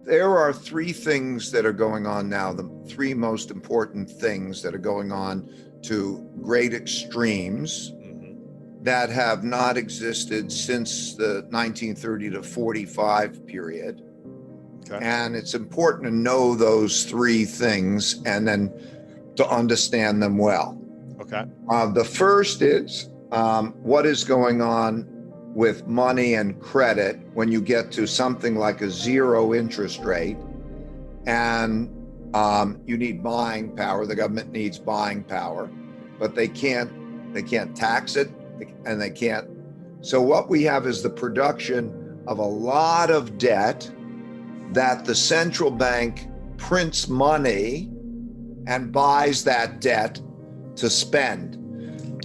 There are three things that are going on now, the three most important things that are going on to great extremes that have not existed since the 1930 to 45 period. Okay. And it's important to know those three things and then to understand them well. Okay. The first is what is going on with money and credit when you get to something like a zero interest rate, and you need buying power. The government needs buying power, but they can't tax it, and they can't. So what we have is the production of a lot of debt that the central bank prints money and buys that debt to spend.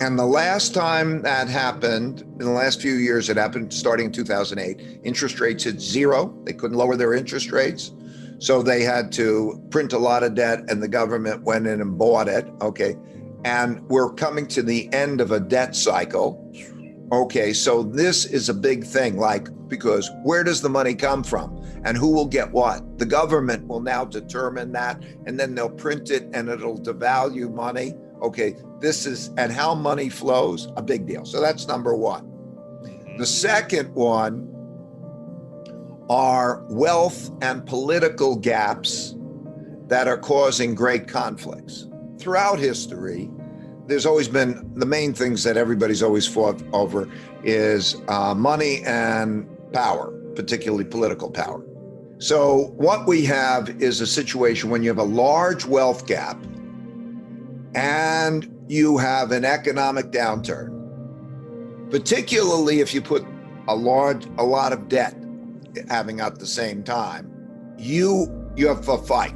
And the last time that happened, in the last few years, it happened starting in 2008, interest rates hit zero. They couldn't lower their interest rates. So they had to print a lot of debt, and the government went in and bought it. Okay. And we're coming to the end of a debt cycle. Okay. So this is a big thing, because where does the money come from and who will get what? The government will now determine that, and then they'll print it and it'll devalue money. Okay, and how money flows, a big deal. So that's number one. The second one are wealth and political gaps that are causing great conflicts. Throughout history, there's always been, the main things that everybody's always fought over is money and power, particularly political power. So what we have is a situation when you have a large wealth gap and you have an economic downturn, particularly if you put a lot of debt having at the same time, you have a fight.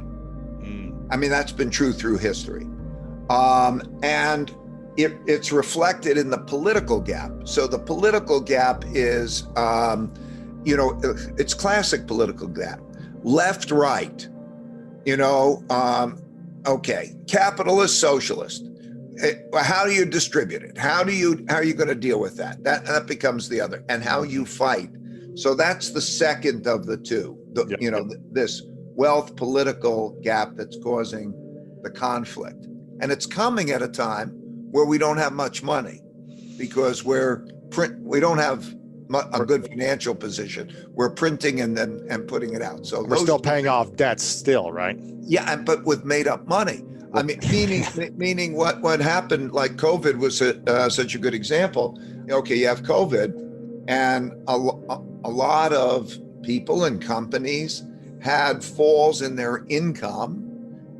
I mean, that's been true through history. And it's reflected in the political gap. So the political gap is, it's classic political gap, left, right, okay, capitalist, socialist. How do you distribute it? How are you going to deal with that? That becomes the other, and how you fight. So that's the second of the two. This wealth political gap that's causing the conflict, and it's coming at a time where we don't have much money because we don't have a good financial position. We're printing and putting it out. So we're still paying off debts still, right? Yeah, but with made up money. I mean, meaning what happened, like COVID was such a good example. Okay, you have COVID, and a lot of people and companies had falls in their income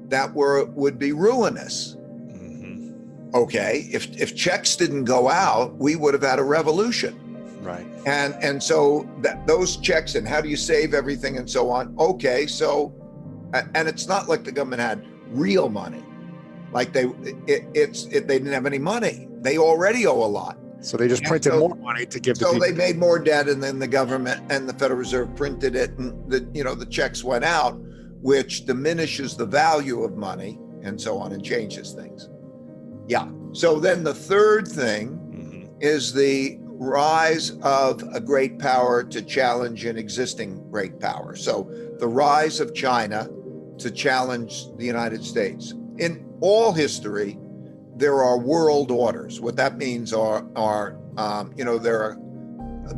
that would be ruinous. Okay, if checks didn't go out, we would have had a revolution. Right. And so those checks, and how do you save everything and so on? Okay, so, and it's not like the government had real money. Like they didn't have any money. They already owe a lot. So they just printed more money to give to people. So they made more debt, and then the government and the Federal Reserve printed it, and the checks went out, which diminishes the value of money and so on and changes things. Yeah. So then the third thing is the rise of a great power to challenge an existing great power. So the rise of China to challenge the United States. In all history, there are world orders. What that means are they're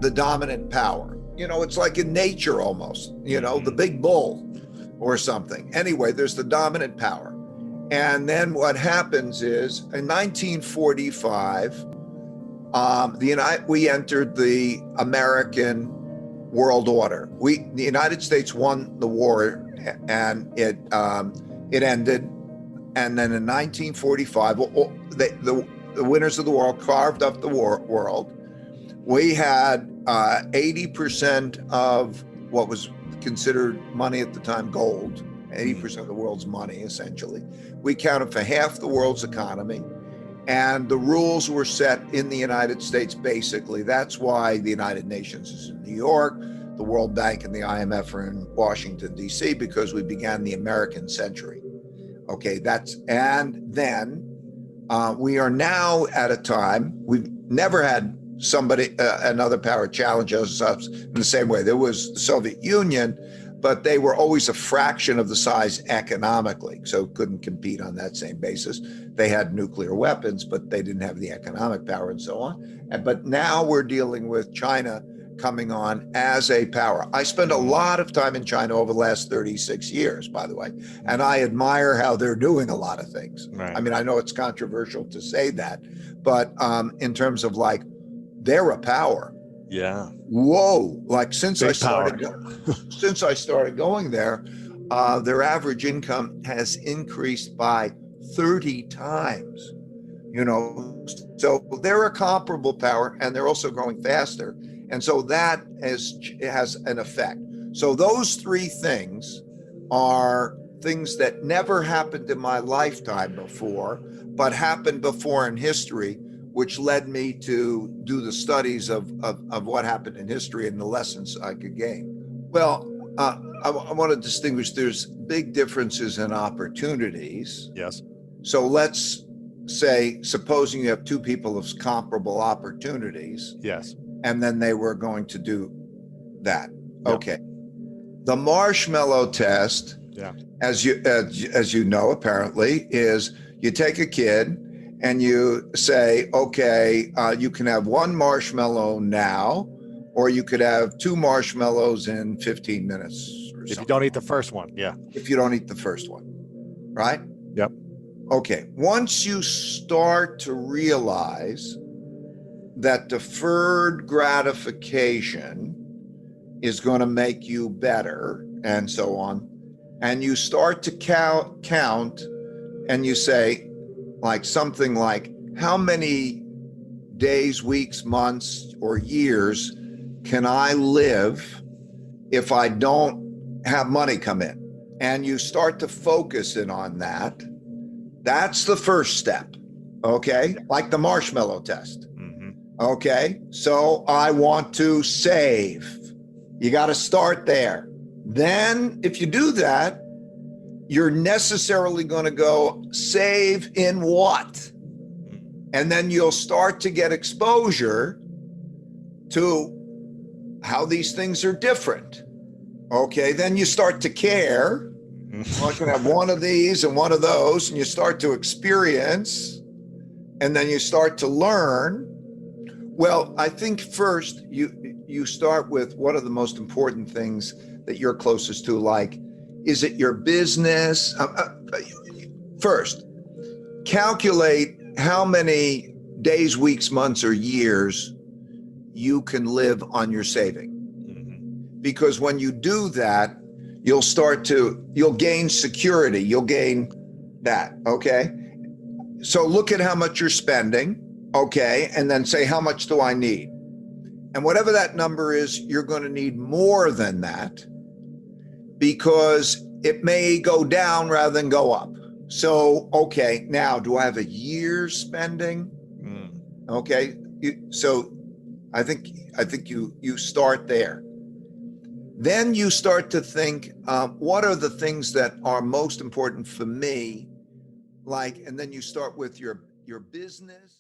the dominant power. It's like in nature almost, the big bull or something. Anyway, there's the dominant power. And then what happens is in 1945, we entered the American world order. The United States won the war, and it ended. And then in 1945, the winners of the war carved up the world. We had 80% of what was considered money at the time, gold, 80% of the world's money, essentially. We counted for half the world's economy. And the rules were set in the United States, basically. That's why the United Nations is in New York, the World Bank and the IMF are in Washington, D.C., because we began the American century. Okay, and then we are now at a time, we've never had another power challenge us in the same way. There was the Soviet Union, but they were always a fraction of the size economically, so couldn't compete on that same basis. They had nuclear weapons, but they didn't have the economic power and so on. But now we're dealing with China coming on as a power. I spent a lot of time in China over the last 36 years, by the way, and I admire how they're doing a lot of things. Right. I mean, I know it's controversial to say that, but in terms of like, they're a power. Yeah. Whoa! Like since Big I started going there, their average income has increased by 30 times. You know, so they're a comparable power, and they're also growing faster, and so that has an effect. So those three things are things that never happened in my lifetime before, but happened before in history, which led me to do the studies of what happened in history and the lessons I could gain. Well, I want to distinguish, there's big differences in opportunities. Yes. So let's say, supposing you have two people of comparable opportunities. Yes. And then they were going to do that. Yep. Okay. The marshmallow test, Yeah. as you know, apparently, is you take a kid and you say, okay, you can have one marshmallow now, or you could have two marshmallows in 15 minutes or If something. you don't eat the first one, yeah. If you don't eat the first one, right? Yep. Okay, once you start to realize that deferred gratification is going to make you better and so on, and you start to count and you say like something like, how many days, weeks, months, or years can I live if I don't have money come in? And you start to focus in on that. That's the first step, okay? Like the marshmallow test. Okay, so I want to save. You got to start there. Then if you do that, you're necessarily going to go save in what? And then you'll start to get exposure to how these things are different. Okay, then you start to care. Well, I can have one of these and one of those, and you start to experience, and then you start to learn. Well, I think first you start with what are the most important things that you're closest to, like, is it your business? First, calculate how many days, weeks, months, or years you can live on your saving. Because when you do that, you'll gain security, you'll gain that, okay? So look at how much you're spending, okay? And then say, how much do I need? And whatever that number is, you're going to need more than that because it may go down rather than go up. So, okay, now do I have a year's spending? Okay, so I think you start there. Then you start to think, what are the things that are most important for me? Like, and then you start with your business.